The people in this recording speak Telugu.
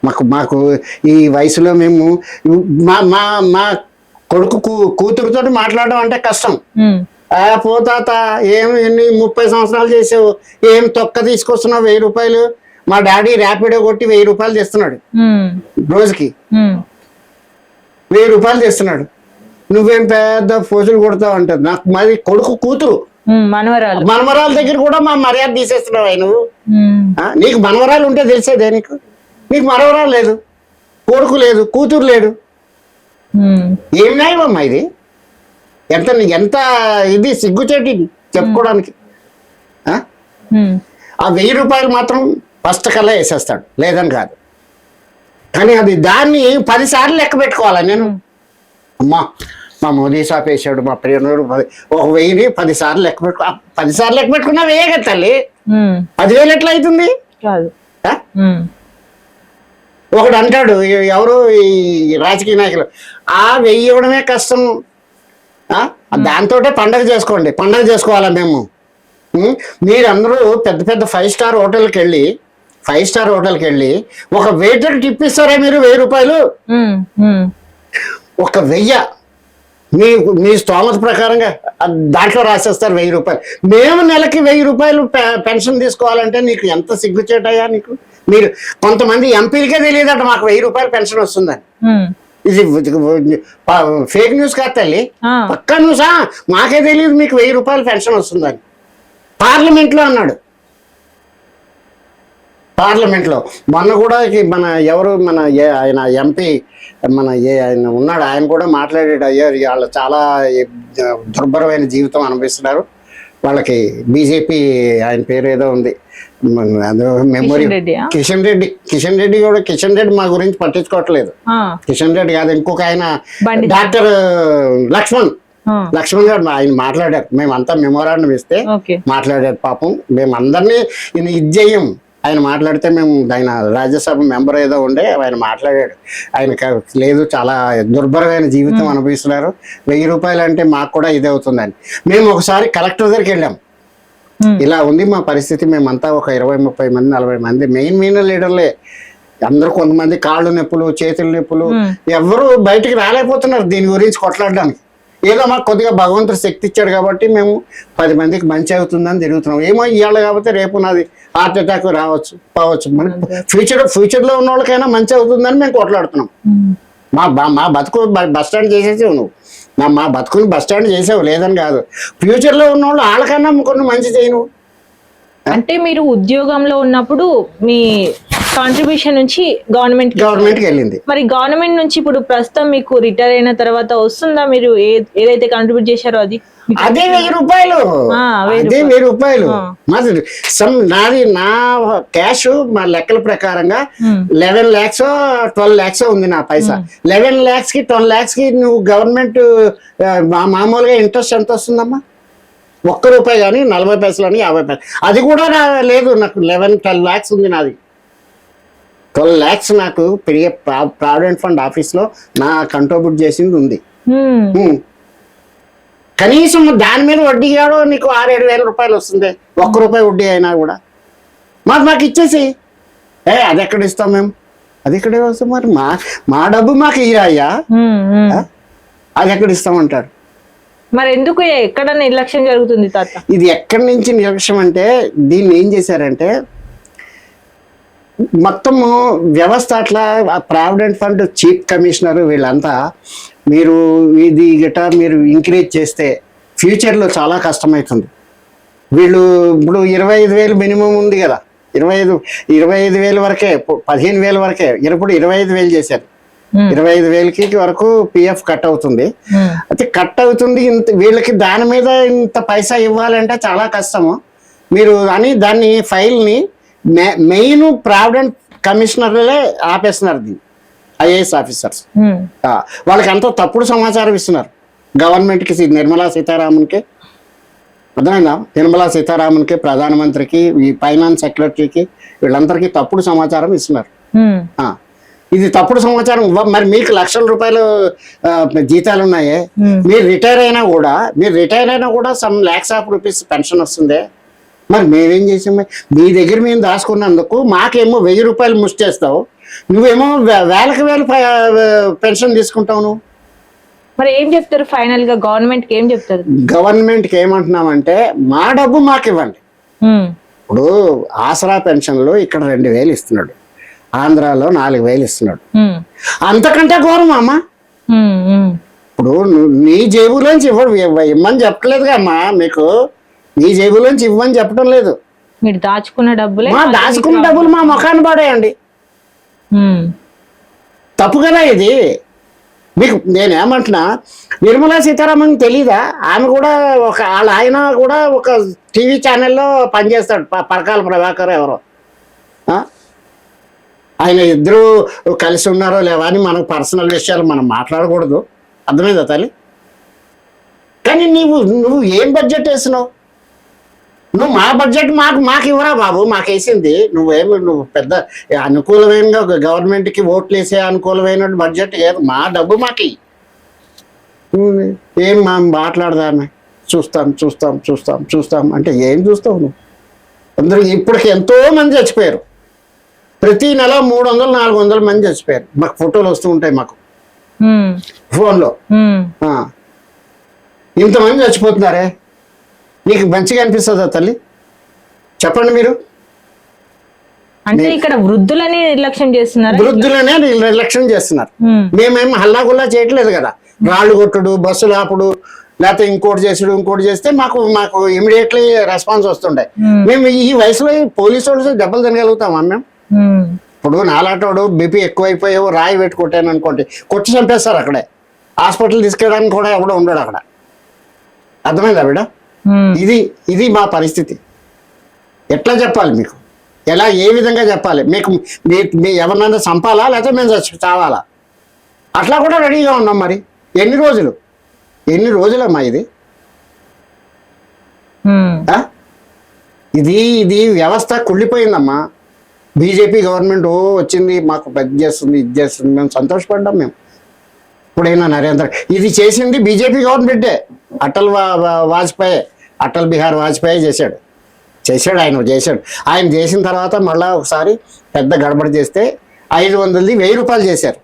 మాకు మాకు ఈ వయసులో మేము మా మా మా కొడుకు కూతురుతో మాట్లాడడం అంటే కష్టం. పోతాత ఎన్ని 30 సంవత్సరాలు చేసావు, ఏం తొక్క తీసుకొస్తున్నావు 1000 రూపాయలు, మా డాడీ ర్యాపిడో కొట్టి 1000 రూపాయలు తెస్తున్నాడు రోజుకి, 1000 రూపాయలు తెస్తున్నాడు, నువ్వేం పెద్ద ఫోజులు కొడతావు అంటారు. నాకు మరి కొడుకు కూతురు మనవరాల దగ్గర కూడా మా మర్యాద తీసేస్తున్నావు నువ్వు. నీకు మనవరాలు ఉంటే తెలిసేదే, నీకు మనవరాలు లేదు, కొడుకు లేదు, కూతురు లేడు, ఏం న్యాయం అమ్మా ఇది? ఎంత ఎంత ఇది సిగ్గుచేటి చెప్పుకోవడానికి. ఆ 1000 రూపాయలు మాత్రం ఫస్ట్ కల్లా వేసేస్తాడు, లేదని కాదు. కానీ అది దాన్ని 10 సార్లు లెక్క పెట్టుకోవాలి నేను. అమ్మా మా మోదీ షాప్ వేసాడు, మా ప్రియుడు 1000 10 సార్లు లెక్క పెట్టుకో. 10 సార్లు లెక్క పెట్టుకున్నా వేయగా తల్లి, 10,000 ఎట్లా అవుతుంది? ఒకడు అంటాడు, ఎవరు ఈ రాజకీయ నాయకులు, 1000 ఇవ్వడమే కష్టం, దాంతో పండగ చేసుకోండి. పండగ చేసుకోవాలా మేము? మీరందరూ పెద్ద పెద్ద 5 స్టార్ హోటల్కి వెళ్ళి ఒక వెయిటర్ టిప్ ఇస్తారా మీరు 1000 రూపాయలు? ఒక 1000 మీ స్తోమత ప్రకారంగా దాంట్లో రాసేస్తారు 1000 రూపాయలు. మేము నెలకి 1000 రూపాయలు పెన్షన్ తీసుకోవాలంటే నీకు ఎంత సిగ్గుచేటయ్యా నీకు? మీరు కొంతమంది ఎంపీలకే తెలియదట మాకు 1000 రూపాయలు పెన్షన్ వస్తుందని. ఇది ఫేక్ న్యూస్ కాదు తల్లి, పక్కా న్యూసా. మాకే తెలియదు మీకు 1000 రూపాయలు పెన్షన్ వస్తుందని. పార్లమెంట్లో అన్నాడు. పార్లమెంట్లో మొన్న కూడా మన ఎవరు మన ఆయన ఎంపీ ఆయన ఉన్నాడు, ఆయన కూడా మాట్లాడాడు. అయ్యా వాళ్ళు చాలా దుర్భరమైన జీవితం అనుభవిస్తున్నారు, వాళ్ళకి బీజేపీ ఆయన పేరు ఏదో ఉంది మెమొరీ, కిషన్ రెడ్డి మా గురించి పట్టించుకోవట్లేదు. కిషన్ రెడ్డి కాదు, ఇంకొక ఆయన డాక్టర్ లక్ష్మణ్ గారు ఆయన మాట్లాడారు. మేమంతా మెమోరాండం ఇస్తే మాట్లాడారు. పాపం మేమందరినీ ఇది చెయ్యం. ఆయన మాట్లాడితే మేము ఆయన రాజ్యసభ మెంబర్ ఏదో ఉండే ఆయన మాట్లాడాడు. ఆయన లేదు చాలా దుర్భరమైన జీవితం అనుభవిస్తున్నారు, 1000 రూపాయలు అంటే మాకు కూడా ఇది అవుతుందని. మేము ఒకసారి కలెక్టర్ దగ్గరికి వెళ్ళాం, ఇలా ఉంది మా పరిస్థితి, మేమంతా ఒక 20-30 మంది 40 మంది మెయిన్ లీడర్లే, అందరూ కొంతమంది కాళ్ళు నొప్పులు చేతుల నొప్పులు, ఎవరు బయటికి రాలేకపోతున్నారు దీని గురించి కొట్లాడడానికి. ఏదో మాకు కొద్దిగా భగవంతుడు శక్తి ఇచ్చాడు కాబట్టి మేము 10 మందికి మంచి అవుతుందని తిరుగుతున్నాం. ఏమో ఇవాళ కాబట్టి రేపు నాది హార్ట్ అటాక్ పోవచ్చు. మన ఫ్యూచర్లో ఉన్న వాళ్ళకైనా మంచి అవుతుందని మేము కొట్లాడుతున్నాం. మా బతుకు బస్ స్టాండ్ చేసేసావు నువ్వు, మా బతుకుని బస్ స్టాండ్ చేసావు లేదని కాదు, ఫ్యూచర్లో ఉన్న వాళ్ళు వాళ్ళకన్నా కొన్ని మంచి చేయను. అంటే మీరు ఉద్యోగంలో ఉన్నప్పుడు మీ కాంట్రిబ్యూషన్ నుంచి గవర్నమెంట్ వెళ్ళింది. మరి గవర్నమెంట్ నుంచి ఇప్పుడు ప్రస్తుతం మీకు రిటైర్ అయిన తర్వాత వస్తుందా? మీరు ఏదైతే కాంట్రిబ్యూట్ చేశారో అదే 1000 రూపాయలు, అదే 1000 రూపాయలు. నాది నా క్యాష్ మా లెక్కల ప్రకారంగా 11 lakhs 12 lakhs ఉంది నా పైసా. 11 lakhs కి 12 lakhs కి నువ్వు గవర్నమెంట్ మామూలుగా ఇంట్రెస్ట్ ఎంత వస్తుందమ్మా? ₹1 కానీ 40 పైసలు అని 50 పైసలు, అది కూడా లేదు. నాకు 11-12 lakhs ఉంది నాది. 12 lakhs నాకు ప్రావిడెంట్ ఫండ్ ఆఫీస్లో నా కంట్రిబ్యూట్ చేసింది ఉంది. కనీసం దాని మీద వడ్డీ కాడో నీకు 6-7 వేల రూపాయలు వస్తుంది, ₹1 వడ్డీ అయినా కూడా. మాకు ఇచ్చేసి అది ఎక్కడ ఇస్తాం మేము? అది ఎక్కడే వస్తాం? మరి మా డబ్బు మాకు ఇయ్యా, అది ఎక్కడ ఇస్తామంటారు? మరి ఎందుకు ఎక్కడ నిర్లక్ష్యం జరుగుతుంది తాత? ఇది ఎక్కడి నుంచి నిర్లక్ష్యం అంటే, దీన్ని ఏం చేశారంటే మొత్తము వ్యవస్థ అట్లా, ప్రావిడెంట్ ఫండ్ చీఫ్ కమిషనర్ వీళ్ళంతా మీరు ఇది గిటా మీరు ఇంక్రీజ్ చేస్తే ఫ్యూచర్లో చాలా కష్టమవుతుంది. వీళ్ళు ఇప్పుడు 25,000 మినిమం ఉంది కదా, 25,000 వరకే, 15,000 వరకే, ఇప్పుడు 25,000 చేశారు. 25,000 వరకు పిఎఫ్ కట్ అవుతుంది. అయితే కట్ అవుతుంది, వీళ్ళకి దాని మీద ఇంత పైసా ఇవ్వాలంటే చాలా కష్టము. మీరు అని దాన్ని ఫైల్ని మెయిన్ ప్రావిడెంట్ కమిషనర్లే ఆపేస్తున్నారు. దీన్ని ఐఏఎస్ ఆఫీసర్స్ వాళ్ళకి అంతా తప్పుడు సమాచారం ఇస్తున్నారు గవర్నమెంట్కి. నిర్మలా సీతారామన్కి అర్థమైందా? నిర్మలా సీతారామన్కి, ప్రధానమంత్రికి, ఈ ఫైనాన్స్ సెక్రటరీకి, వీళ్ళందరికీ తప్పుడు సమాచారం ఇస్తున్నారు. ఇది తప్పుడు సమాచారం. మరి మీకు లక్షల రూపాయలు జీతాలు ఉన్నాయే, మీరు రిటైర్ అయినా కూడా some lakhs of rupees pension వస్తుంది. మరి మేమేం చేసాము? మీ దగ్గర మేము దాచుకున్నందుకు మాకేమో 1000 రూపాయలు ముష్టేస్తావు, నువ్వేమో వేలకు వేలు పెన్షన్ తీసుకుంటావు నువ్వు. మరి ఏం చెప్తారు ఫైనల్ గా గవర్నమెంట్ కి ఏం చెప్తారు? గవర్నమెంట్కి ఏమంటున్నామంటే మా డబ్బు మాకు ఇవ్వండి. ఉమ్, ఇప్పుడు ఆసరా పెన్షన్లు ఇక్కడ 2,000 ఇస్తున్నాడు, ఆంధ్రాలో 4,000 ఇస్తున్నాడు. ఉమ్, అంతకంటే ఘోరం అమ్మా. ఉమ్, ఉమ్. ఇప్పుడు నీ జేబులోంచి ఇవ్వమని చెప్పలేదుగా అమ్మా, మీకు నీ జేబులోంచి ఇవ్వమని చెప్పడం లేదు. మీరు దాచుకున్న డబ్బులే మా దాచుకున్న డబ్బులు మా ముఖాన్ని పడేయండి. ఉమ్, తప్పు కదా ఇది. మీకు నేనేమంటున్నా, నిర్మలా సీతారామన్ తెలీదా? ఆమె కూడా ఆయన కూడా ఒక టీవీ ఛానల్లో పనిచేస్తాడు, పరకాల ప్రభాకర్ ఎవరో. ఆయన ఇద్దరు కలిసి ఉన్నారో లేవా అని మనకు పర్సనల్ విషయాలు మనం మాట్లాడకూడదు, అర్థమైందా తల్లి? కానీ నువ్వు ఏం బడ్జెట్ వేసినావు? నువ్వు మా బడ్జెట్ మాకు ఇవ్వరా బాబు, మాకు వేసింది నువ్వు పెద్ద అనుకూలమైన గవర్నమెంట్కి ఓట్లు వేసే అనుకూలమైన బడ్జెట్ ఏదో, మా డబ్బు మాకి. ఏం మా మాట్లాడదామే, చూస్తాం అంటే ఏం చూస్తావు నువ్వు? అందరూ ఇప్పటికి ఎంతో మంది చచ్చిపోయారు, ప్రతి నెల 300-400 మంది చచ్చిపోయారు. మాకు ఫోటోలు వస్తూ ఉంటాయి మాకు ఫోన్లో. ఇంతమంది చచ్చిపోతున్నారే, నీకు మంచిగా అనిపిస్తుందా తల్లి? చెప్పండి మీరు. అంటే ఇక్కడ వృద్ధులని నిర్లక్ష్యం చేస్తున్నారు. వృద్ధులనే నిర్లక్ష్యం చేస్తున్నారు. మేమేం హల్లాగుల్లా చేయట్లేదు కదా. రాళ్ళు కొట్టుడు, బస్సులు ఆపుడు, లేకపోతే ఇంకోటి చేస్తే మాకు ఇమీడియట్లీ రెస్పాన్స్ వస్తుండే. మేము ఈ వయసులో పోలీసు వాళ్ళు దెబ్బలు తినగలుగుతామా మేము? ఇప్పుడు నాలాటోడు బీపీ ఎక్కువైపోయావు, రాయి పెట్టి కొట్టాను అనుకోండి, కొట్టి చంపేస్తారు అక్కడే. హాస్పిటల్ తీసుకెళ్ళడానికి కూడా ఎవడో ఉండడు అక్కడ. అర్థమైందా బిడ్డ? ఇది మా పరిస్థితి. ఎట్లా చెప్పాలి మీకు? ఏ విధంగా చెప్పాలి మీకు? మీ ఎవరినైనా చంపాలా లేకపోతే మేము చావాలా? అట్లా కూడా రెడీగా ఉన్నాం. మరి ఎన్ని రోజులమ్మా ఇది? ఇది వ్యవస్థ కుళ్ళిపోయిందమ్మా. బీజేపీ గవర్నమెంట్ వచ్చింది, మాకు ఇది చేస్తుంది, మేము సంతోషపడ్డాం. మేము ఇప్పుడైనా ఇది చేసింది బీజేపీ గవర్నమెంటే. అటల్ బిహారీ వాజ్పేయి చేశాడు. ఆయన చేసిన తర్వాత మళ్ళీ ఒకసారి పెద్ద గడబడి చేస్తే 500ది 1000 రూపాయలు చేశారు.